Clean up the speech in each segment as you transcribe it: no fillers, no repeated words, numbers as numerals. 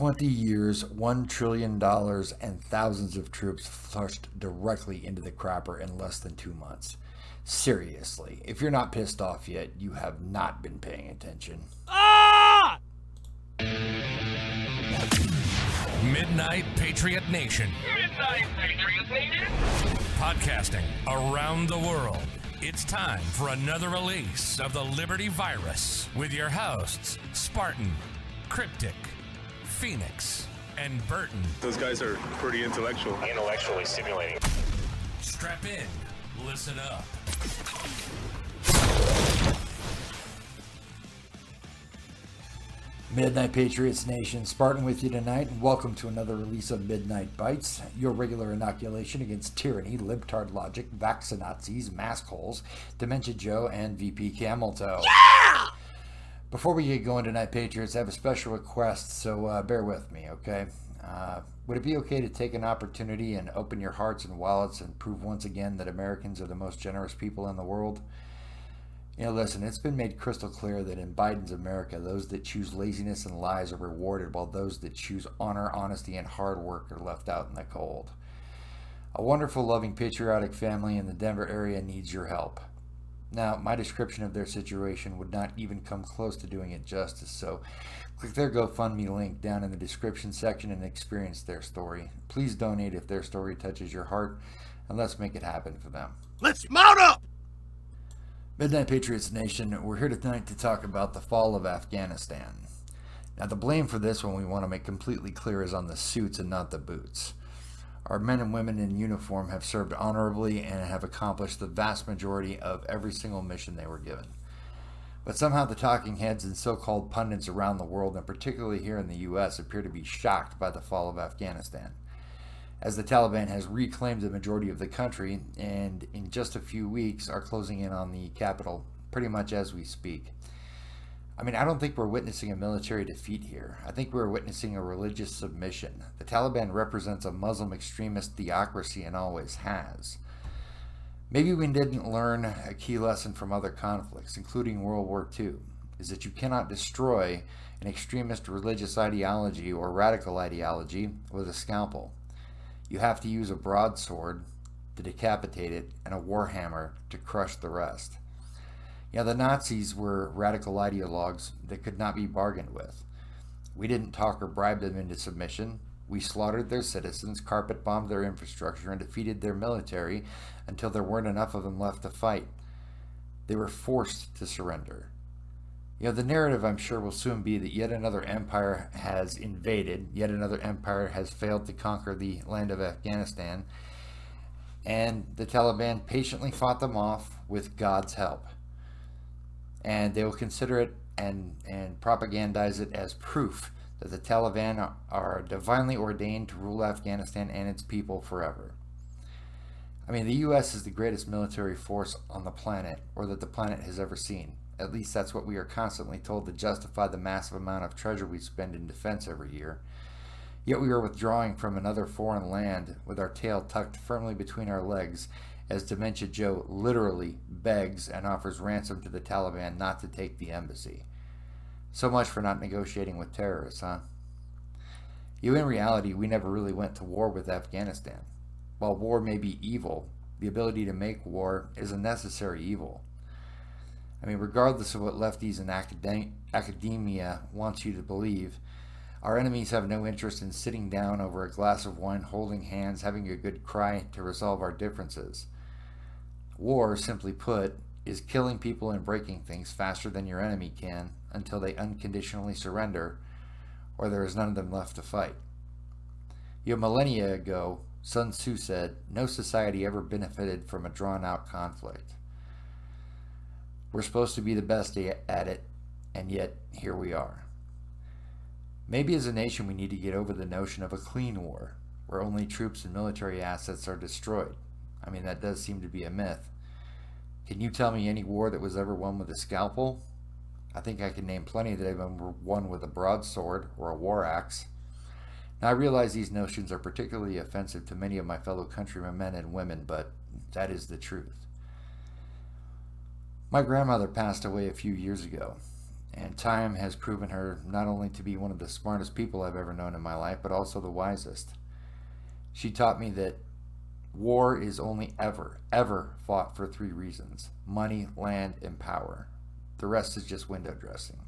20 years, $1 trillion, and thousands of troops flushed directly into the crapper in less than 2 months. Seriously, if you're not pissed off yet, you have not been paying attention. Ah! Midnight Patriot Nation. Midnight Patriot Nation. Podcasting around the world. It's time for another release of the Liberty Virus with your hosts, Spartan, Cryptic, Phoenix, and Burton. Those guys are pretty intellectual. Intellectually stimulating. Strap in. Listen up. Midnight Patriots Nation, Spartan with you tonight, and welcome to another release of Midnight Bites, your regular inoculation against tyranny, libtard logic, vaccinazis, mask holes, Dementia Joe, and VP Camel Toe. Yeah! Before we get going tonight, Patriots, I have a special request, so bear with me, okay? Would it be okay to take an opportunity and open your hearts and wallets and prove once again that Americans are the most generous people in the world? You know, listen, it's been made crystal clear that in Biden's America, those that choose laziness and lies are rewarded, while those that choose honor, honesty, and hard work are left out in the cold. A wonderful, loving, patriotic family in the Denver area needs your help. Now, my description of their situation would not even come close to doing it justice, so click their GoFundMe link down in the description section and experience their story. Please donate if their story touches your heart, and let's make it happen for them. Let's mount up! Midnight Patriots Nation, we're here tonight to talk about the fall of Afghanistan. Now, the blame for this one we want to make completely clear is on the suits and not the boots. Our men and women in uniform have served honorably and have accomplished the vast majority of every single mission they were given. But somehow the talking heads and so-called pundits around the world, and particularly here in the U.S., appear to be shocked by the fall of Afghanistan, as the Taliban has reclaimed the majority of the country and in just a few weeks are closing in on the capital pretty much as we speak. I mean, I don't think we're witnessing a military defeat here. I think we're witnessing a religious submission. The Taliban represents a Muslim extremist theocracy and always has. Maybe we didn't learn a key lesson from other conflicts, including World War II, is that you cannot destroy an extremist religious ideology or radical ideology with a scalpel. You have to use a broadsword to decapitate it and a warhammer to crush the rest. Yeah, the Nazis were radical ideologues that could not be bargained with. We didn't talk or bribe them into submission. We slaughtered their citizens, carpet-bombed their infrastructure, and defeated their military until there weren't enough of them left to fight. They were forced to surrender. You know, the narrative, I'm sure, will soon be that yet another empire has invaded, yet another empire has failed to conquer the land of Afghanistan, and the Taliban patiently fought them off with God's help. And they will consider it and propagandize it as proof that the Taliban are divinely ordained to rule Afghanistan and its people forever. I mean, the U.S. is the greatest military force on the planet, or that the planet has ever seen. At least that's what we are constantly told to justify the massive amount of treasure we spend in defense every year. Yet we are withdrawing from another foreign land with our tail tucked firmly between our legs as Dementia Joe literally begs and offers ransom to the Taliban not to take the embassy. So much for not negotiating with terrorists, huh? In reality, we never really went to war with Afghanistan. While war may be evil, the ability to make war is a necessary evil. I mean, regardless of what lefties and academia wants you to believe, our enemies have no interest in sitting down over a glass of wine, holding hands, having a good cry to resolve our differences. War, simply put, is killing people and breaking things faster than your enemy can until they unconditionally surrender or there is none of them left to fight. Millennia ago, Sun Tzu said, "No society ever benefited from a drawn-out conflict." We're supposed to be the best at it, and yet here we are. Maybe as a nation we need to get over the notion of a clean war, where only troops and military assets are destroyed. I mean, that does seem to be a myth. Can you tell me any war that was ever won with a scalpel? I think I can name plenty that have been won with a broadsword or a war axe. Now, I realize these notions are particularly offensive to many of my fellow countrymen, men and women, but that is the truth. My grandmother passed away a few years ago. And time has proven her not only to be one of the smartest people I've ever known in my life, but also the wisest. She taught me that war is only ever fought for three reasons: money, land, and power. The rest is just window dressing.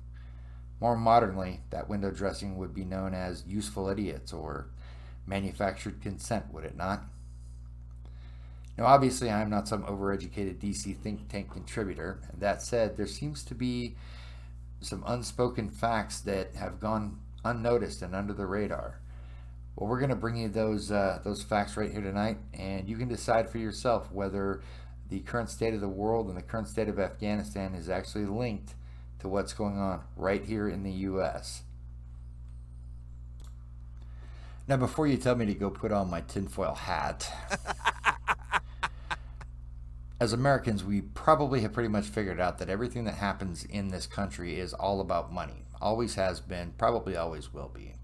More modernly, that window dressing would be known as useful idiots or manufactured consent, would it not? Now, obviously, I'm not some overeducated DC think tank contributor. That said, there seems to be some unspoken facts that have gone unnoticed and under the radar. Well, we're going to bring you those facts right here tonight, and you can decide for yourself whether the current state of the world and the current state of Afghanistan is actually linked to what's going on right here in the U.S. Now, before you tell me to go put on my tinfoil hat, as Americans, we probably have pretty much figured out that everything that happens in this country is all about money. Always has been, probably always will be.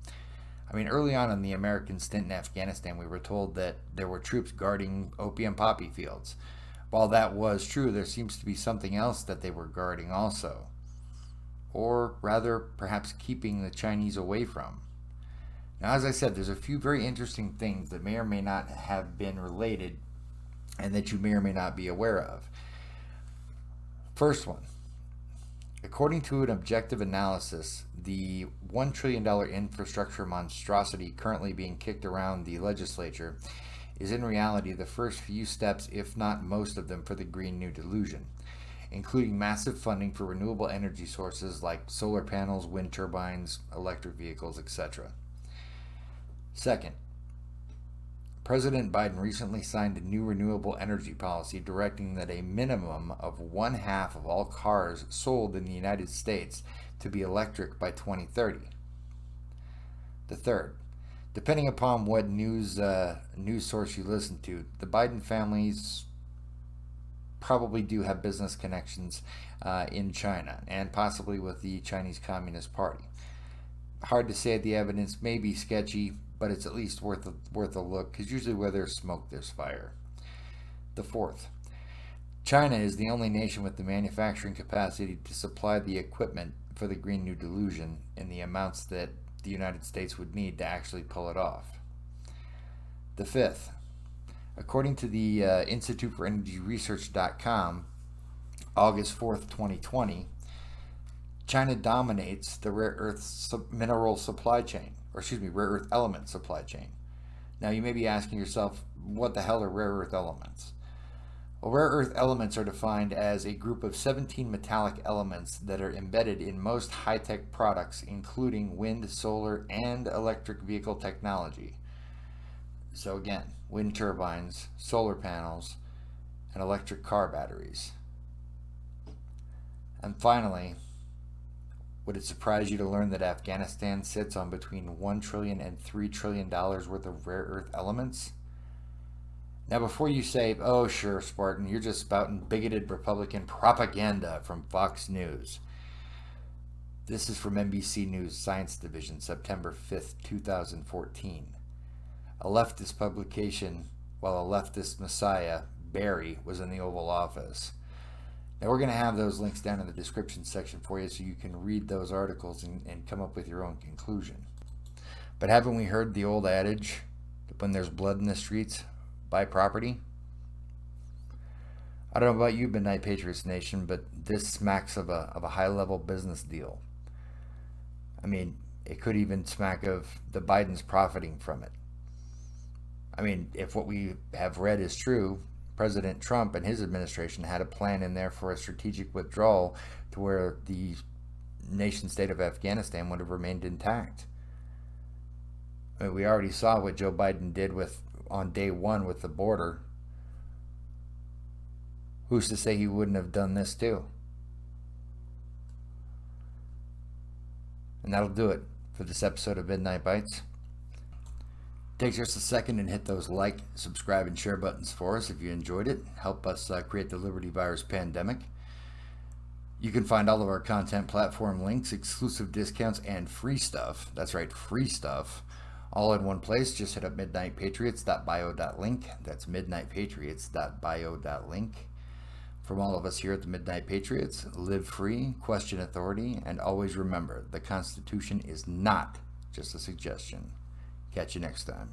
I mean, early on in the American stint in Afghanistan, we were told that there were troops guarding opium poppy fields. While that was true, there seems to be something else that they were guarding also. Or rather, perhaps keeping the Chinese away from. Now, as I said, there's a few very interesting things that may or may not have been related and that you may or may not be aware of. First one. According to an objective analysis, the $1 trillion infrastructure monstrosity currently being kicked around the legislature is in reality the first few steps, if not most of them, for the Green New Delusion, including massive funding for renewable energy sources like solar panels, wind turbines, electric vehicles, etc. Second, President Biden recently signed a new renewable energy policy directing that a minimum of 1/2 of all cars sold in the United States to be electric by 2030. The third, depending upon what news source you listen to, the Biden families probably do have business connections in China and possibly with the Chinese Communist Party. Hard to say, the evidence may be sketchy, but it's at least worth a look, because usually where there's smoke, there's fire. The fourth, China is the only nation with the manufacturing capacity to supply the equipment for the Green New Delusion in the amounts that the United States would need to actually pull it off. The fifth, according to the Institute for Energy Research.com, August 4th, 2020, China dominates the rare earth mineral supply chain, rare earth element supply chain. Now you may be asking yourself, what the hell are rare earth elements? Well, rare earth elements are defined as a group of 17 metallic elements that are embedded in most high-tech products, including wind, solar, and electric vehicle technology. So again, wind turbines, solar panels, and electric car batteries. And finally, would it surprise you to learn that Afghanistan sits on between $1 trillion and $3 trillion worth of rare earth elements? Now, before you say, oh, sure, Spartan, you're just spouting bigoted Republican propaganda from Fox News. This is from NBC News Science Division, September 5th, 2014. A leftist publication, while a leftist messiah, Barry, was in the Oval Office. Now, we're going to have those links down in the description section for you so you can read those articles and come up with your own conclusion. But haven't we heard the old adage that when there's blood in the streets, buy property? I don't know about you, Midnight Patriots Nation, but this smacks of a high-level business deal. I mean, it could even smack of the Bidens profiting from it. I mean, if what we have read is true, President Trump and his administration had a plan in there for a strategic withdrawal to where the nation state of Afghanistan would have remained intact. I mean, we already saw what Joe Biden did on day one with the border. Who's to say he wouldn't have done this too? And that'll do it for this episode of Midnight Bites. Take just a second and hit those like, subscribe, and share buttons for us if you enjoyed it. Help us create the Liberty Virus pandemic. You can find all of our content platform links, exclusive discounts, and free stuff. That's right, free stuff. All in one place. Just hit up midnightpatriots.bio.link. That's midnightpatriots.bio.link From all of us here at the Midnight Patriots, live free, question authority, and always remember the Constitution is not just a suggestion. Catch you next time.